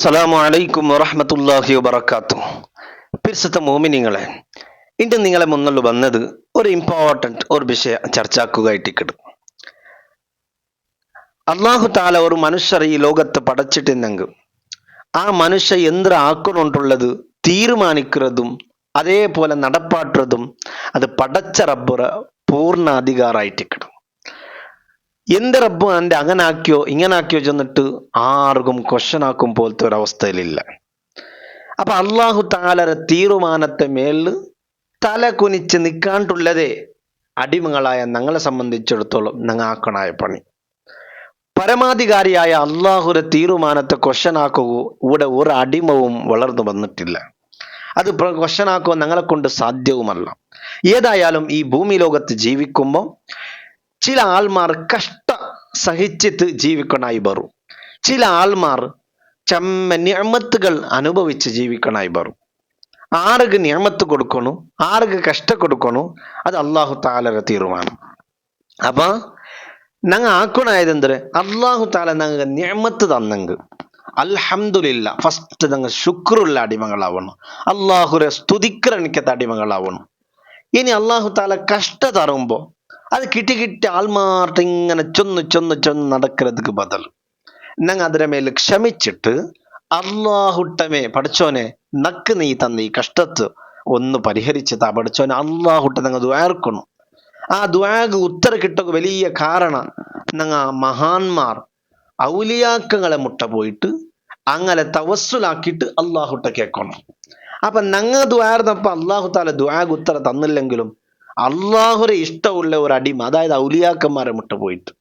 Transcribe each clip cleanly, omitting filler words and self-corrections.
അസ്സലാമു അലൈക്കും വറഹ്മത്തുള്ളാഹി വബറകാതുഹു. പിർസത്തെ മോമിനിങ്ങളെ, ഇന്ന് നിങ്ങളെ മുന്നിൽ വന്നത് ഒരു ഇമ്പോർട്ടൻറ്റ് ഒരു വിഷയം ചർച്ചാക്കുകയായിട്ടിക്കട്. അള്ളാഹു താല ഒരു മനുഷ്യരെ ഈ ലോകത്ത് പടച്ചിട്ടുണ്ടെങ്കിൽ ആ മനുഷ്യ എന്ത് ആക്കണോണ്ടുള്ളത് തീരുമാനിക്കുന്നതും അതേപോലെ നടപ്പാട്ടുന്നതും അത് പടച്ച റബ്ബുറ പൂർണ്ണ അധികാരമായിട്ടിക്കട്. എന്ത് റബ്ബ് എൻ്റെ അങ്ങനാക്കിയോ ഇങ്ങനാക്കിയോ ചെന്നിട്ട് ആർക്കും ക്വസ്റ്റ്യൻ ആക്കും പോലത്തെ ഒരു അവസ്ഥയിലില്ല. അപ്പൊ അള്ളാഹു താലര തീരുമാനത്തെ മേല് തല കുനിച്ച് നിൽക്കാണ്ടുള്ളതേ അടിമകളായ ഞങ്ങളെ സംബന്ധിച്ചിടത്തോളം ഞങ്ങൾ ആക്കണായ പണി. പരമാധികാരിയായ അള്ളാഹുരെ തീരുമാനത്തെ ക്വസ്റ്റ്യൻ ആക്കുക ഇവിടെ ഒരു അടിമവും വളർന്നു വന്നിട്ടില്ല. അത് ക്വസ്റ്റ്യൻ ആക്കുക ഞങ്ങളെ കൊണ്ട് സാധ്യവുമല്ല. ഏതായാലും ഈ ഭൂമി ലോകത്ത് ജീവിക്കുമ്പോൾ ചില ആൾമാർ കഷ്ട സഹിച്ചിട്ട് ജീവിക്കണായി വരും. ചില ആൾമാർ ചമ്മ നിഅമത്തുകൾ അനുഭവിച്ച് ജീവിക്കണായി വരും. ആർക്ക് നിഅമത്ത് കൊടുക്കണു, ആർക്ക് കഷ്ട കൊടുക്കണു, അത് അള്ളാഹു താലയുടെ തീരുമാനം. അപ്പൊ ഞങ്ങൾ ആക്കണായത് എന്തര്, അള്ളാഹു താല ഞങ്ങൾക്ക് നിഅമത്ത് തന്നെങ്കിൽ അൽഹംദുലില്ലാ ഫസ്റ്റ് ഞങ്ങൾ ശുക്രുള്ള അടിമകളാവണം, അള്ളാഹുരെ സ്തുതിക്കണിക്കത്ത അടിമകളാവണം. ഇനി അള്ളാഹു താല കഷ്ട തരുമ്പോ അത് കിട്ടി ആൾമാർട്ട് ഇങ്ങനെ ചൊന്ന് നടക്കുന്നതുക്ക് ബദൽ ഞങ്ങൾ അതിന്റെ മേൽ ക്ഷമിച്ചിട്ട് അള്ളാഹുട്ടമേ പഠിച്ചോനെ നക്ക് നീ തന്ന ഈ കഷ്ടത്ത് ഒന്ന് പരിഹരിച്ചതാ പഠിച്ചോനെ അള്ളാഹുട്ട ഞങ്ങൾ ദ്വാർക്കണം. ആ ദ്വാഗ് ഉത്തര കിട്ടുക വലിയ കാരണം ഞങ്ങൾ മഹാന്മാർ ഔലിയാക്കങ്ങളെ മുട്ട പോയിട്ട് അങ്ങനെ തവസ്സുലാക്കിയിട്ട് അള്ളാഹുട്ട കേൾക്കണം. അപ്പൊ ഞങ്ങൾ ദ്വാർന്നപ്പോ അള്ളാഹു താല ദ്വാഗ് ഉത്തര തന്നില്ലെങ്കിലും അള്ളാഹുരെ ഇഷ്ടമുള്ള ഒരു അടിമ, അതായത് ഔലിയാക്കന്മാരെ മുട്ട പോയിട്ട്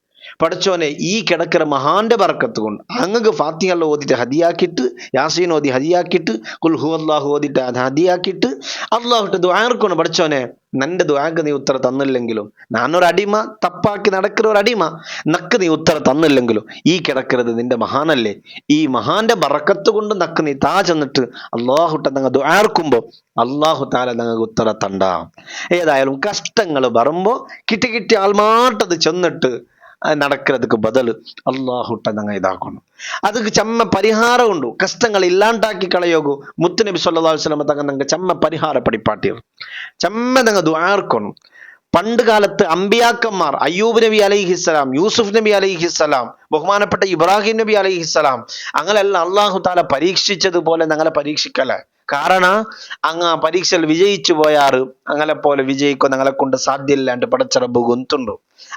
പഠിച്ചോനെ ഈ കിടക്കുന്ന മഹാന്റെ ബർക്കത്ത് കൊണ്ട് അങ്ങക്ക് ഫാത്തിഹ ഓതിട്ട് ഹദിയാക്കിയിട്ട്, യാസീൻ ഓതി ഹദിയാക്കിയിട്ട്, ഖുൽ ഹുവല്ലാഹു ഓതിട്ട് ഹദിയാക്കിയിട്ട് അള്ളാഹുട്ട് ദുആർക്കണം. പഠിച്ചോനെ നന്റെ ദുആക്ക് നീ ഉത്തരം തന്നില്ലെങ്കിലും ഞാനൊരു അടിമ, തപ്പാക്കി നടക്കുന്ന ഒരു അടിമ, നക്ക് നീ ഉത്തരം തന്നില്ലെങ്കിലും ഈ കിടക്കുന്നത് നിന്റെ മഹാനല്ലേ, ഈ മഹാന്റെ ബറക്കത്ത് കൊണ്ട് നക്ക് നീ താ ചെന്നിട്ട് അള്ളാഹുട്ട ഞങ്ങൾ ദുആർക്കുമ്പോ അള്ളാഹു താല ഞങ്ങൾക്ക് ഉത്തര തണ്ട. ഏതായാലും കഷ്ടങ്ങൾ വരുമ്പോ കിട്ടി ആൾമാട്ടത് ചെന്നിട്ട് നടക്കുന്നതുക്ക് ബദൽ അള്ളാഹുട്ട ഞങ്ങൾ ഇതാക്കണം. അത് ചമ്മ പരിഹാരം ഉണ്ടു. കഷ്ടങ്ങൾ ഇല്ലാണ്ടാക്കി കളയോഗു. മുത്തുനബി സല്ലല്ലാഹു അലൈഹി വസല്ലം തങ്ങൾ ഞങ്ങൾ ചമ്മ പരിഹാര പടിപ്പാട്ടിയർ ചമ്മ ഞങ്ങൾ ദുആർക്കണം. പണ്ട് കാലത്ത് അമ്പിയാക്കന്മാർ അയ്യൂബ് നബി അലൈഹിസ്സലാം, യൂസുഫ് നബി അലൈഹിസ്സലാം, ബഹുമാനപ്പെട്ട ഇബ്രാഹിം നബി അലൈഹിസ്സലാം അങ്ങനെല്ലാം അള്ളാഹു താല പരീക്ഷിച്ചതുപോലെ ഞങ്ങളെ പരീക്ഷിക്കല. കാരണം അങ്ങ് പരീക്ഷയിൽ വിജയിച്ചു പോയാറ് അങ്ങനെ പോലെ വിജയിക്കോ ഞങ്ങളെ കൊണ്ട് സാധ്യമില്ലാണ്ട് പടച്ചറബ് ഗൊന്തുണ്ടോ.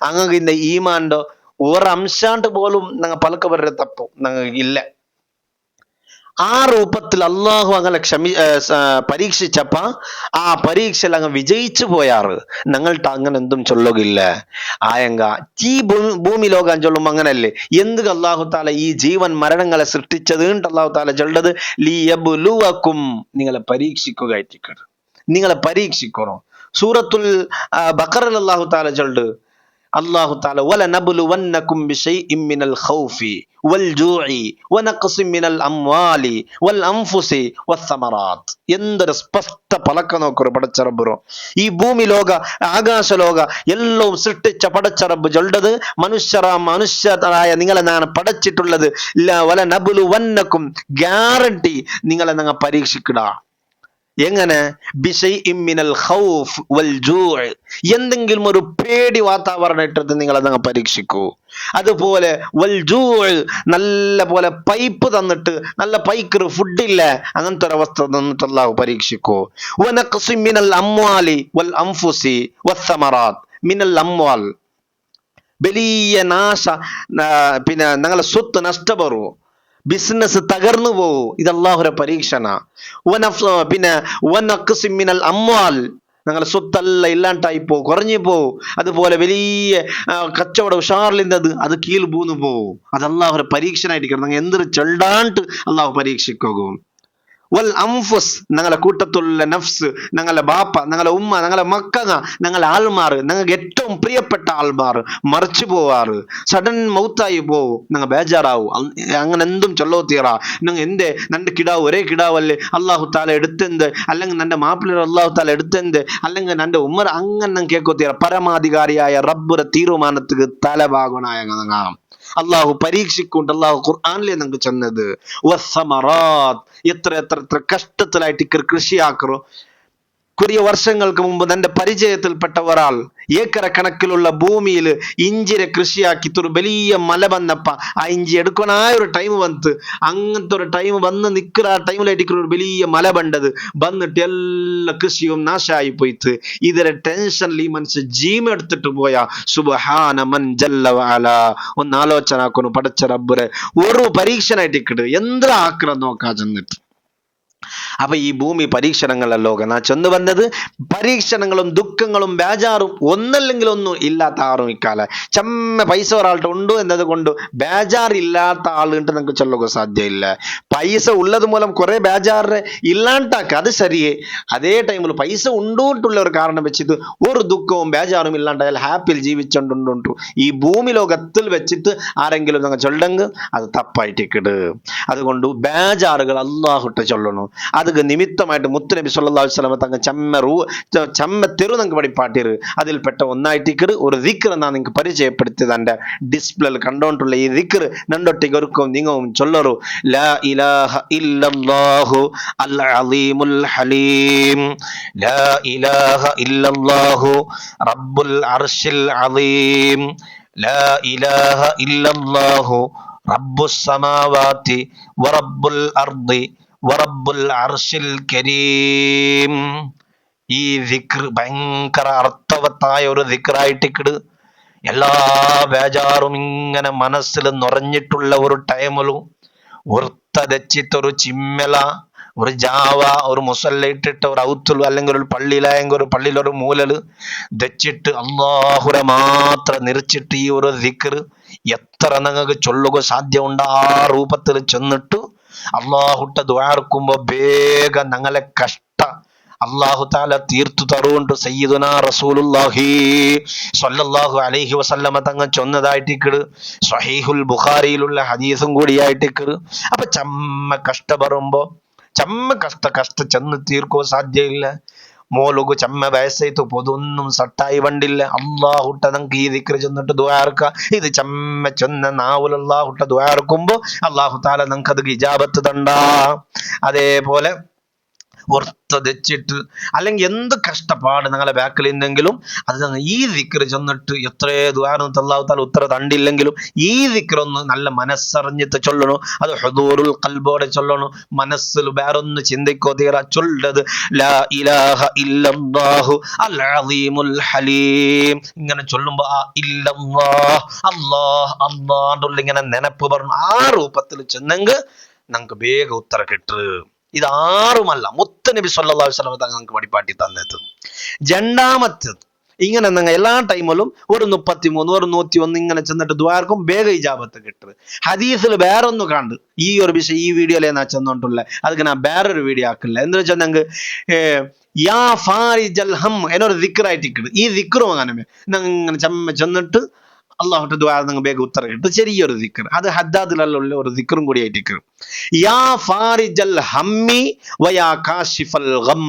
അങ്ങക്ക് ഇന്ന ഈമാണ്ടോ ഒരംശാണ്ട് പോലും ഞങ്ങൾ പലക്കവരുടെ തപ്പു ഞങ്ങൾക്ക് ഇല്ല. ആ രൂപത്തിൽ അള്ളാഹു അങ്ങനെ പരീക്ഷിച്ചപ്പ ആ പരീക്ഷയിൽ അങ്ങ് വിജയിച്ചു പോയാറ് ഞങ്ങൾട്ട് അങ്ങനെ എന്തും ചൊല്ലുകില്ല. ആയങ്ക ഈ ഭൂമി ലോകം ചൊല്ലുമ്പോ അങ്ങനല്ലേ എന്ത് അള്ളാഹു താല ഈ ജീവൻ മരണങ്ങളെ സൃഷ്ടിച്ചത് അള്ളാഹു താല ചൊല്ലത് ലിയബ്ലുവക്കും, നിങ്ങളെ പരീക്ഷിക്കുകയായിരിക്കണം, നിങ്ങളെ പരീക്ഷിക്കണം. സൂറത്തുൽ ബഖറയിൽ അള്ളാഹു താല ചൊല്ലു അല്ലാഹു തആല വലനബ്ലുവന്നകും ബിശൈഇൻ മിനൽ ഖൗഫി വൽ ജൂഇ വനഖ്സിൻ മിനൽ അംവാലി വൽ അൻഫുസി വസ്സമറാത്ത്. എന്തൊരു സ്പഷ്ട പലക്ക നോക്കൊരു പടച്ചറബ്ബുറോ. ഈ ഭൂമി ലോക ആകാശ ലോക എല്ലാം സൃഷ്ടിച്ച പടച്ചറബ്ബ് ചൊല്ലത് മനുഷ്യരായ നിങ്ങളെ ഞാൻ പടച്ചിട്ടുള്ളത് വലനബ്ലുവന്നകും ഗ്യാരണ്ടി നിങ്ങളെ ഞങ്ങൾ പരീക്ഷിക്കടാ. എങ്ങനെ? ബിശൈഇൻ മിനൽ ഖൗഫ് വൽ ജൂഅ്, എന്തെങ്കിലും ഒരു പേടി വാതാവരണം ഇട്ടിട്ട് നിങ്ങളെ ഞങ്ങൾ പരീക്ഷിക്കൂ. അതുപോലെ വൽ ജൂഅ്, നല്ല പോലെ പൈപ്പ് തന്നിട്ട് നല്ല പൈക്കറ് ഫുഡില്ല അങ്ങനത്തെ ഒരു അവസ്ഥ തന്നിട്ട് അല്ലാഹു പരീക്ഷിക്കൂ. വനഖ്സിൻ മിനൽ അംവാലി വൽ അൻഫുസി വസ്സമറാത്ത്. മിനൽ അംവാൽ വലിയ നാശ, പിന്നെ ഞങ്ങളെ സ്വത്ത് നഷ്ടപ്പെടൂ, ബിസിനസ് തകർന്നു പോകും, ഇത് അള്ളാഹുര പരീക്ഷണ. പിന്നെ വനഖ്സിൻ മിനൽ അംവാൽ, ഞങ്ങളുടെ സ്വത്തല്ല ഇല്ലാണ്ടായി പോകും, കുറഞ്ഞു പോകും. അതുപോലെ വലിയ കച്ചവടം ഉഷാറിലിരുന്നത് അത് കീഴ് പൂന്നു പോകും. അത് അള്ളാഹുര പരീക്ഷണായിരിക്കണം. ഞങ്ങൾ എന്തൊരു ചെണ്ടാണ്ട് അള്ളാഹു പരീക്ഷിക്കും. വൽ അൻഫുസ്, ഞങ്ങളെ കൂട്ടത്തുള്ള നഫ്സ്, ഞങ്ങളെ ബാപ്പ, ഞങ്ങളെ ഉമ്മ, ഞങ്ങളെ മക്കങ്ങ, ഞങ്ങളെ ആൾമാർ, ഞങ്ങൾക്ക് ഏറ്റവും പ്രിയപ്പെട്ട ആൾമാർ മറിച്ചു പോവാറ്, സഡൻ മൗത്തായി പോവും, ഞങ്ങൾ ബേജാറാവും. അങ്ങനെ എന്തും ചൊല്ലോ തീറാ ഞങ്ങൾ എന്തേ നന്റെ കിടാവ് ഒരേ കിടാവല്ലേ അള്ളാഹു താല എടുത്തെന്ത്, അല്ലെങ്കിൽ നന്റെ മാപ്പിള അള്ളാഹു താല എടുത്തെന്ത്, അല്ലെങ്കിൽ നന്റെ ഉമ്മർ അങ്ങനെ കേൾക്കോ തീറ. പരമാധികാരിയായ റബ്ബുര തീരുമാനത്തിക്ക് തലഭാഗനായ അള്ളാഹു പരീക്ഷിക്കൊണ്ട് അള്ളാഹു ഖുർആനിലെ നമുക്ക് ചെന്നത് വസ്സമറാത്ത്, എത്ര എത്ര എത്ര കഷ്ടത്തിലായിട്ട് കൃഷിയാക്കറോ. കുറേ വർഷങ്ങൾക്ക് മുമ്പ് തന്റെ പരിചയത്തിൽപ്പെട്ട ഒരാൾ ഏക്കറ കണക്കിലുള്ള ഭൂമിയിൽ ഇഞ്ചിരെ കൃഷിയാക്കി ഒരു വലിയ മല വന്നപ്പ ആ ഇഞ്ചി എടുക്കാനായ ഒരു ടൈം വന്ന്, അങ്ങനത്തെ ഒരു ടൈം വന്ന് നിൽക്കുന്ന ആ ടൈമിലായിട്ട് ഒരു വലിയ മല ബണ്ടത് വന്നിട്ട് എല്ലാ കൃഷിയും നാശമായി പോയിട്ട് ഇതിലെ ടെൻഷനിൽ ഈ മനുഷ്യ ജീവൻ എടുത്തിട്ട് പോയാ സുബ്ഹാന മൻ ജല്ല വഅല. ഒന്ന് ആലോചന ആക്കുന്നു പടച്ച റബ്ബറെ ഒരു പരീക്ഷണായിട്ട് ഇക്കിട്ട് എന്താ ആക്കണം നോക്കാ ചെന്നിട്ട്. അപ്പൊ ഈ ഭൂമി പരീക്ഷണങ്ങളുടെ ലോകം. ഞാൻ ചെന്ന് വന്നത് പരീക്ഷണങ്ങളും ദുഃഖങ്ങളും ബേജാറും ഒന്നല്ലെങ്കിൽ ഒന്നും ഇല്ലാത്ത ആറും ഇക്കാല ചമ്മ പൈസ ഒരാളുടെ ഉണ്ട് എന്നത് കൊണ്ട് ബേജാറില്ലാത്ത ആളുണ്ട് നമുക്ക് ചൊല്ലുക സാധ്യമില്ല. പൈസ ഉള്ളത് മൂലം കുറെ ബേജാറിനെ ഇല്ലാണ്ടാക്ക അത് ശരിയേ. അതേ ടൈമിൽ പൈസ ഉണ്ടോട്ടുള്ള ഒരു കാരണം വെച്ചിട്ട് ഒരു ദുഃഖവും ബേജാറും ഇല്ലാണ്ടായാൽ ഹാപ്പിയിൽ ജീവിച്ചുകൊണ്ടുണ്ടു ഈ ഭൂമി ലോകത്തിൽ വെച്ചിട്ട് ആരെങ്കിലും നിങ്ങൾ ചൊല്ലെങ്കിൽ അത് തപ്പായിട്ടിക്കിട്. അതുകൊണ്ട് ബേജാറുകൾ അള്ളാഹുട്ട ചൊല്ലണു. அதுக்கு നിമിത്തമായിട്ട് മുത്തുനബി സല്ലല്ലാഹു അലൈഹി വസല്ലം തങ്ങൾ ചമ്മ തെരു നിങ്ങൾക്ക് പഠിപ്പാട്ടിര്. അതിൽപ്പെട്ട ഒന്നായിട്ടിക്കട് ഒരു ദിക്ർ ഞാൻ നിങ്ങൾക്ക് പരിചയപ്പെടുത്തിയത് എൻ്റെ ഡിസ്പ്ലേയിൽ കണ്ടോണ്ടുള്ള ഈ ദിക്ർ നണ്ടൊട്ടിക്ക് ഒരുക്കും നിങ്ങളും ചൊല്ലറു. ലാ ഇലാഹ ഇല്ലല്ലാഹു അൽ അലീമുൽ ഹലീം, ലാ ഇലാഹ ഇല്ലല്ലാഹു റബ്ബുൽ അർശിൽ അലീം, ലാ ഇലാഹ ഇല്ലല്ലാഹു റബ്ബുസ് സമാവാതി വറബ്ബുൽ അർദി വറബ്ബുൽ അർശിൽ കരീം. ഈ ദിക്ർ ഭയങ്കര അർത്ഥവത്തായ ഒരു ദിക്റായിട്ടിക്കിട്. എല്ലാ ബേജാറും ഇങ്ങനെ മനസ്സിൽ നിറഞ്ഞിട്ടുള്ള ഒരു ടൈമിലും ഉർത്തതച്ചിട്ടൊരു ചിമ്മല ഒരു ജാവ ഒരു മുസല്ല ഇട്ടിട്ട് ഒരു ഔത്തുൽ അല്ലെങ്കിൽ ഒരു പള്ളിയിലായെങ്കിൽ ഒരു പള്ളിയിലൊരു മൂലല് ദച്ചിട്ട് അള്ളാഹുരെ മാത്രം നിറച്ചിട്ട് ഈ ഒരു ദിക്ർ എത്ര നിങ്ങൾക്ക് ചൊല്ലുക സാധ്യമുണ്ട് ആ രൂപത്തിൽ ചെന്നിട്ട് അള്ളാഹുട്ട ദ്വാർക്കുമ്പോ വേഗം ഞങ്ങളെ കഷ്ട അള്ളാഹു താല തീർത്തു തറുകൊണ്ട് സയ്യിദുനാ റസൂലുള്ളാഹി സ്വല്ലല്ലാഹു അലൈഹി വസല്ലമ തങ്ങൾ ചൊന്നതായിട്ടിക്കട് സ്വഹീഹുൽ ബുഖാരിയിലുള്ള ഹദീസും കൂടിയായിട്ടിക്കട്. അപ്പൊ ചമ്മ കഷ്ട പറയുമ്പോ ചമ്മ കഷ്ട ചെന്ന് തീർക്കോ സാധ്യമില്ല. മോലുകു ചമ്മ വയസ്സായിട്ട് പൊതൊന്നും സട്ടായി വണ്ടില്ല. അള്ളാഹുട്ട നമുക്ക് ഈ ദിക്ർ ചെന്നിട്ട് ദ്വാർക്ക. ഇത് ചമ്മ ചെന്ന നാവുൽ അള്ളാഹുട്ട ദ്വാർക്കുമ്പോ അള്ളാഹു താല നമുക്ക് അത് ഇജാബത്ത് തണ്ടാ. അതേപോലെ ഒർത്തതച്ചിട്ട് അല്ലെങ്കിൽ എന്ത് കഷ്ടപ്പാട് നിങ്ങളെ ബാക്കിൽ ഉണ്ടെങ്കിലും അത് ഈ ദിക്ർ ചെന്നിട്ട് എത്രയോ ദ്വാരം അല്ലാഹു തആല ഉത്തര തണ്ടില്ലെങ്കിലും ഈ ദിക്ർ ഒന്ന് നല്ല മനസ്സറിഞ്ഞിട്ട് ചൊല്ലണം. അത് ഹുദൂറുൽ ഖൽബോടെ ചൊല്ലണം. മനസ്സിൽ വേറൊന്ന് ചിന്തിക്കോ തീരാ ചൊല്ലത് ലാ ഇലാഹ ഇല്ലല്ലാഹു അൽ അലീമുൽ ഹലീം. ഇങ്ങനെ ചൊല്ലുമ്പോ ആ ഇല്ലല്ലാഹ് അല്ലാഹ് അല്ലാഹ് ഇങ്ങനെ നെനപ്പ് പറഞ്ഞു ആ രൂപത്തിൽ ചെന്നെങ്കിൽ നമുക്ക് വേഗം ഉത്തര കിട്ടു. ഇത് ആറുമല്ല മുത്തുനബി സല്ലല്ലാഹു അലൈഹി വസല്ലം തങ്ങൾക്ക് വഴിപാട്ടി തന്നത്. രണ്ടാമത്തേത് ഇങ്ങനെ നിങ്ങൾ എല്ലാ ടൈമിലും ഒരു 33 ഒരു 101 ഇങ്ങനെ ചെന്നിട്ട് ദ്വാർക്കും വേഗം ഇജാബത്ത് കിട്ടും. ഹദീസിൽ വേറൊന്നു കണ്ട് ഈ ഒരു വിഷയം ഈ വീഡിയോയിലെ ഞാൻ ചെന്നോണ്ടുള്ള അതൊക്കെ ഞാൻ വേറൊരു വീഡിയോ ആക്കില്ല. എന്താ വെച്ചാൽ ഞങ്ങൾക്ക് യാ ഫാരിജൽ ഹം എന്നൊരു ദിക്റായിട്ട് കിട്ടും. ഈ ദിക്റും അങ്ങനെ ഇങ്ങനെ ചെന്നിട്ട് അള്ളാഹുട്ട് ദ്വാ നിങ്ങൾ വേഗം ഉത്തരം കിട്ടും. ചെറിയൊരു ദിക്ർ അത് ഹദ്ദാദിലുള്ള ഒരു ദിക്റും കൂടി ആയിട്ട് യാ ഫാരിജൽ ഹമ്മി വയാ കാശിഫൽ ഗം.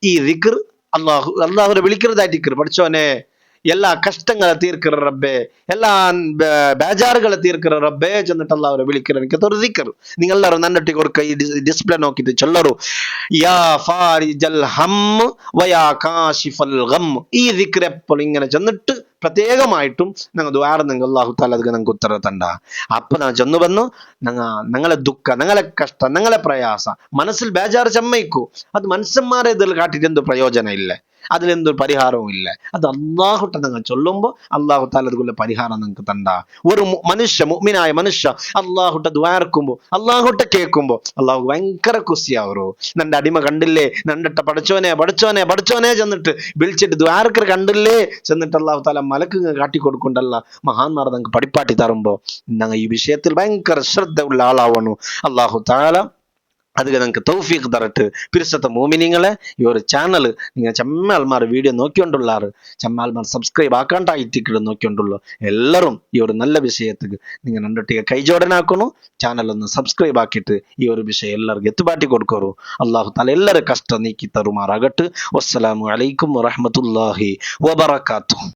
ഈ ദിക്ർ അള്ളാഹുരെ വിളിക്കുന്നതായിട്ട് പഠിച്ചോനെ എല്ലാ കഷ്ടങ്ങളെ തീർക്കിற റബ്ബേ, എല്ലാ ബേജാറുകളെ തീർക്കിற റബ്ബേ ചെന്നിട്ട് അള്ളാഹുരെ വിളിക്കിற എനിക്ക് ഒരു ദിക്ർ നിങ്ങൾ എല്ലാവരും നന്നിട്ട് കൊടുക്കുക. ഈ ഡിസ്പ്ലേ നോക്കിയിട്ട് ചൊല്ലറു യാ ഫാരിജൽ ഹം വയാ കാശിഫൽ ഗം. ഈ ദിക്ർ എപ്പോഴും ഇങ്ങനെ ചെന്നിട്ട് പ്രത്യേകമായിട്ടും ഞങ്ങൾ ദ്വാരന്നെങ്കിൽ അള്ളാഹു താല അത് ഞങ്ങൾക്ക് ഉത്തര തണ്ട. അപ്പൊ ഞാൻ ചെന്നു വന്നു ഞങ്ങളെ ദുഃഖ ഞങ്ങളെ കഷ്ടം ഞങ്ങളെ പ്രയാസ മനസ്സിൽ ബേജാറ് ചമ്മയിക്കൂ. അത് മനുഷ്യന്മാരെ ഇതിൽ കാട്ടിട്ട് എന്ത് പ്രയോജനം ഇല്ല, അതിലെന്തൊരു പരിഹാരവും ഇല്ല. അത് അള്ളാഹുട്ട നിങ്ങൾ ചൊല്ലുമ്പോ അള്ളാഹു താല അതുപോലെ പരിഹാരം നിങ്ങൾക്ക് തണ്ട. ഒരു മനുഷ്യ മുഅ്മിനായ മനുഷ്യ അള്ളാഹുട്ട ദ്വാരക്കുമ്പോ അള്ളാഹുട്ട കേൾക്കുമ്പോ അള്ളാഹു ഭയങ്കര കുസിയാവറു. നന്റെ അടിമ കണ്ടില്ലേ നണ്ടിട്ട പഠിച്ചോനെ ചെന്നിട്ട് വിളിച്ചിട്ട് ദ്വാരക്കർ കണ്ടില്ലേ ചെന്നിട്ട് അള്ളാഹു താല മലക്ക് കാട്ടിക്കൊടുക്കുണ്ടല്ല മഹാന്മാർ നിങ്ങൾക്ക് പഠിപ്പാട്ടി തരുമ്പോ ഞങ്ങൾ ഈ വിഷയത്തിൽ ഭയങ്കര ശ്രദ്ധ ഉള്ള ആളാവണു. അള്ളാഹു താല அதுக்கு നമുക്ക് തൗഫീഖ് തരട്ടെ. പിരിസത്തെ മോമിനിങ്ങളെ ഈ ഒരു ചാനൽ നിങ്ങൾ ചെമ്മാൽമാർ വീഡിയോ നോക്കിക്കൊണ്ടുള്ളാറ് ചെമ്മാൽമാർ സബ്സ്ക്രൈബ് ആക്കാണ്ടായിട്ട് നോക്കിക്കൊണ്ടുള്ളൂ. എല്ലാവരും ഈ ഒരു നല്ല വിഷയത്തിക്ക് നിങ്ങൾ രണ്ടൊട്ടിಗೆ കൈ ജോടനാക്കണു. ചാനൽ ഒന്ന് സബ്സ്ക്രൈബ് ആക്കിയിട്ട് ഈ ഒരു വിഷയം എല്ലാവർക്കും എത്തുപാട്ടി കൊടുക്കറു. അള്ളാഹു താല എല്ലാവരും കഷ്ടം നീക്കി തരുമാറാകട്ടെ. വസ്സലാമു അലൈക്കും വറഹ്മത്തുള്ളാഹി വബറകാതുഹു.